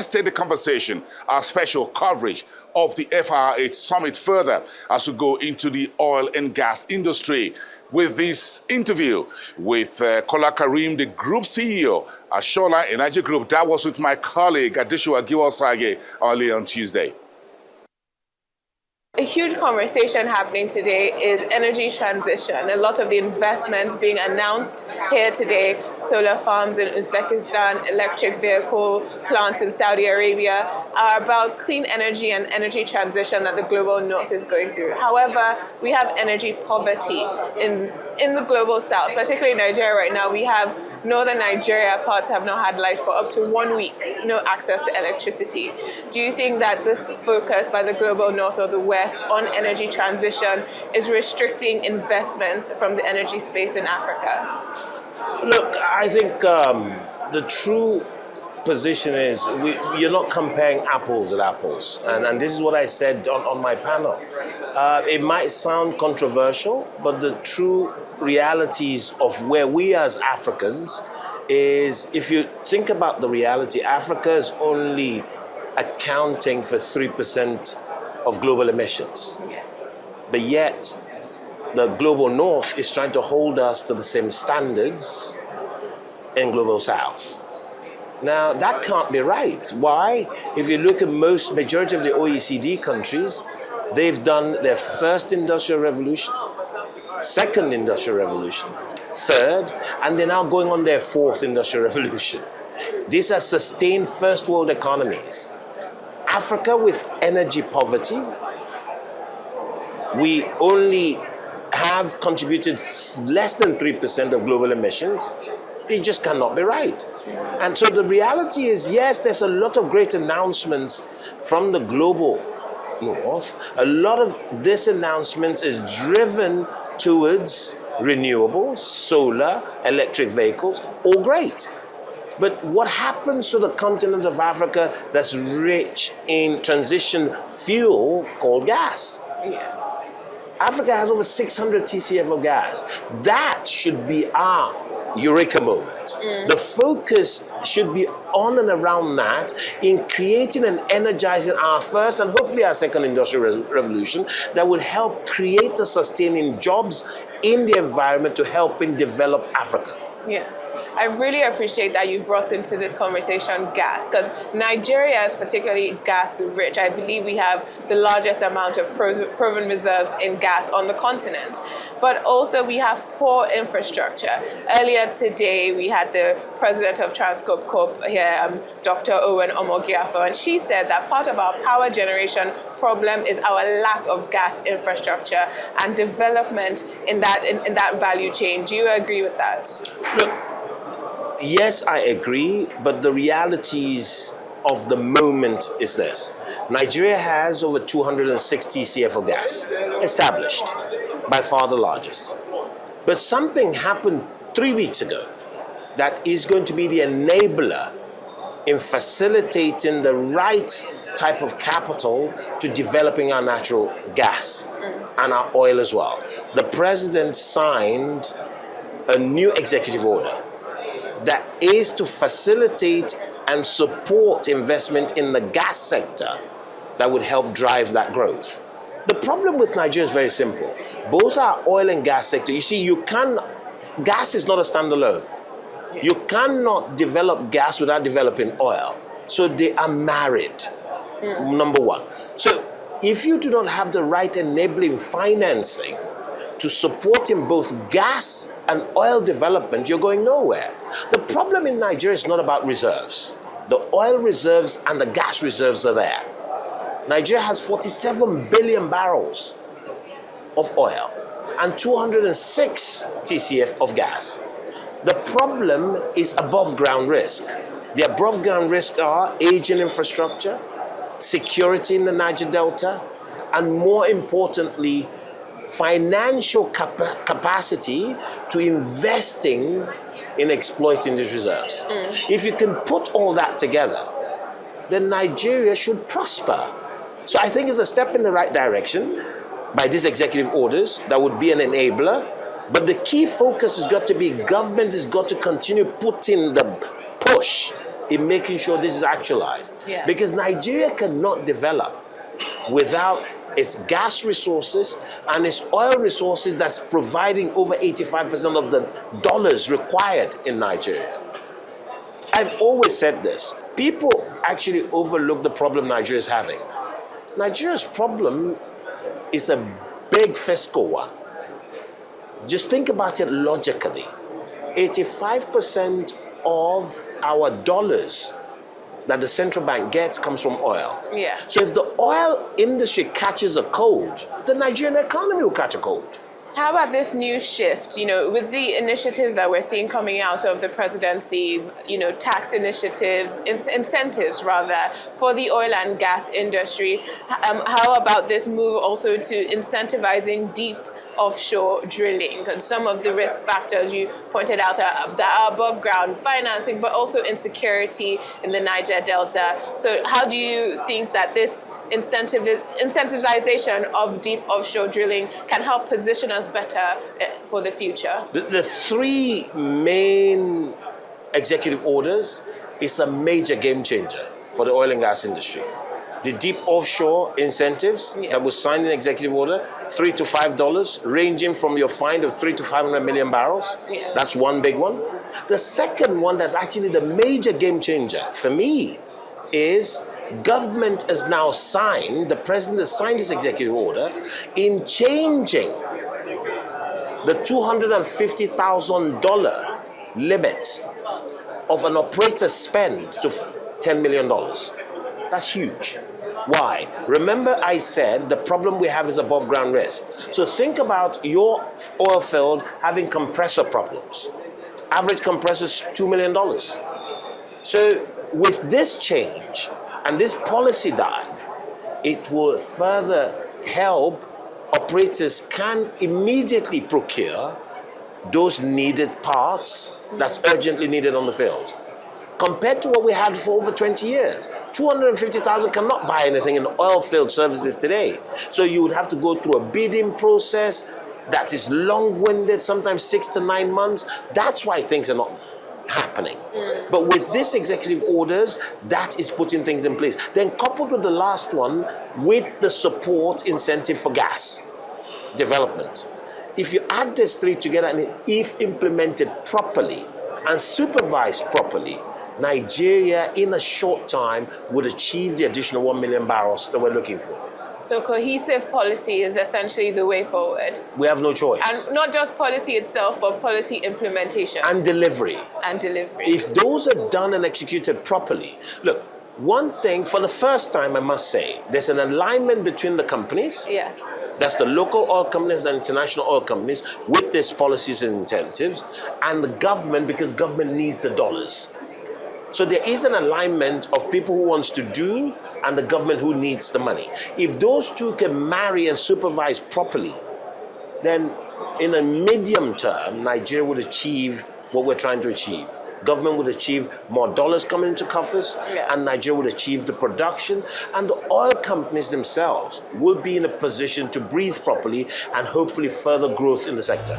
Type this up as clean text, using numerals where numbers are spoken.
let's take the conversation, our special coverage of the FII8 summit further as we go into the oil and gas industry with this interview with Kola Karim, the group CEO at Shola Energy Group. That was with my colleague Adishua Giwasage early on Tuesday. A huge conversation happening today is energy transition. A lot of the investments being announced here today, solar farms in Uzbekistan, electric vehicle plants in Saudi Arabia, are about clean energy and energy transition that the global north is going through. However, we have energy poverty in the global south, particularly Nigeria right now. We have northern Nigeria, parts have not had light for up to 1 week, no access to electricity. Do you think that this focus by the global north or the west on energy transition is restricting investments from the energy space in Africa? Look, I think the true position is you're not comparing apples with apples. And this is what I said on my panel. It might sound controversial, but the true realities of where we as Africans is, if you think about the reality, Africa is only accounting for 3% of global emissions. Yeah. But yet, the global north is trying to hold us to the same standards in global south. Now, that can't be right. Why? If you look at majority of the OECD countries, they've done their first industrial revolution, second industrial revolution, third, and they're now going on their fourth industrial revolution. These are sustained first world economies. Africa with energy poverty, we only have contributed less than 3% of global emissions. It just cannot be right. And so the reality is, yes, there's a lot of great announcements from the global north. A lot of this announcements is driven towards renewables, solar, electric vehicles, all great. But what happens to the continent of Africa that's rich in transition fuel called gas? Yes. Africa has over 600 TCF of gas. That should be our eureka moment. The focus should be on and around that in creating and energizing our first and hopefully our second industrial revolution that will help create the sustaining jobs in the environment to help in develop Africa. Yeah. I really appreciate that you brought into this conversation gas, because Nigeria is particularly gas rich. I believe we have the largest amount of proven reserves in gas on the continent. But also we have poor infrastructure. Earlier today, we had the president of Transcorp Corp here, Dr. Owen Omogiafo, and she said that part of our power generation problem is our lack of gas infrastructure and development in that value chain. Do you agree with that? Look, yes, I agree, but the realities of the moment is this. Nigeria has over 260 CF of gas, established, by far the largest. But something happened 3 weeks ago that is going to be the enabler in facilitating the right type of capital to developing our natural gas and our oil as well. The president signed a new executive order that is to facilitate and support investment in the gas sector that would help drive that growth. The problem with Nigeria is very simple. Both our oil and gas sector, you see, gas is not a standalone. Yes. You cannot develop gas without developing oil. So they are married, number one. So if you do not have the right enabling financing to support in both gas and oil development, you're going nowhere. The problem in Nigeria is not about reserves. The oil reserves and the gas reserves are there. Nigeria has 47 billion barrels of oil and 206 TCF of gas. The problem is above ground risk. The above ground risks are aging infrastructure, security in the Niger Delta, and more importantly, financial capacity to investing in exploiting these reserves. If you can put all that together, then Nigeria should prosper. So I think it's a step in the right direction by these executive orders that would be an enabler. But the key focus has got to be government has got to continue putting the push in making sure this is actualized. Yes. Because Nigeria cannot develop without its gas resources and its oil resources that's providing over 85% of the dollars required in Nigeria. I've always said this. People actually overlook the problem Nigeria is having. Nigeria's problem is a big fiscal one. Just think about it logically. 85% of our dollars that the central bank gets comes from oil. Yeah. So if the oil industry catches a cold, the Nigerian economy will catch a cold. How about this new shift, with the initiatives that we're seeing coming out of the presidency, tax initiatives, incentives rather, for the oil and gas industry? How about this move also to incentivizing deep offshore drilling and some of the risk factors you pointed out that are above ground financing, but also insecurity in the Niger Delta? So how do you think that this incentivization of deep offshore drilling can help position us better for the future? The three main executive orders is a major game changer for the oil and gas industry. The deep offshore incentives that was signed in executive order, $3 to $5, ranging from your find of 300 to 500 million barrels. Yeah. That's one big one. The second one that's actually the major game changer for me is government has now signed, the president has signed this executive order in changing the $250,000 limit of an operator's spend to $10 million. That's huge. Why? Remember I said the problem we have is above ground risk. So think about your oil field having compressor problems. Average compressor is $2 million. So with this change and this policy dive, it will further help operators can immediately procure those needed parts that's urgently needed on the field. Compared to what we had for over 20 years. 250,000 cannot buy anything in oil field services today. So you would have to go through a bidding process that is long-winded, sometimes 6 to 9 months. That's why things are not happening. But with this executive orders, that is putting things in place. Then coupled with the last one, with the support incentive for gas development. If you add these three together and if implemented properly and supervised properly, Nigeria in a short time would achieve the additional 1 million barrels that we're looking for. So cohesive policy is essentially the way forward. We have no choice. And not just policy itself, but policy implementation. And delivery. And delivery. If those are done and executed properly, look, one thing, for the first time, I must say, there's an alignment between the companies. Yes. That's the local oil companies and international oil companies with these policies and incentives, and the government, because government needs the dollars. So there is an alignment of people who wants to do and the government who needs the money. If those two can marry and supervise properly, then in a medium term, Nigeria would achieve what we're trying to achieve. Government would achieve more dollars coming into coffers, yes, and Nigeria would achieve the production, and the oil companies themselves will be in a position to breathe properly and hopefully further growth in the sector.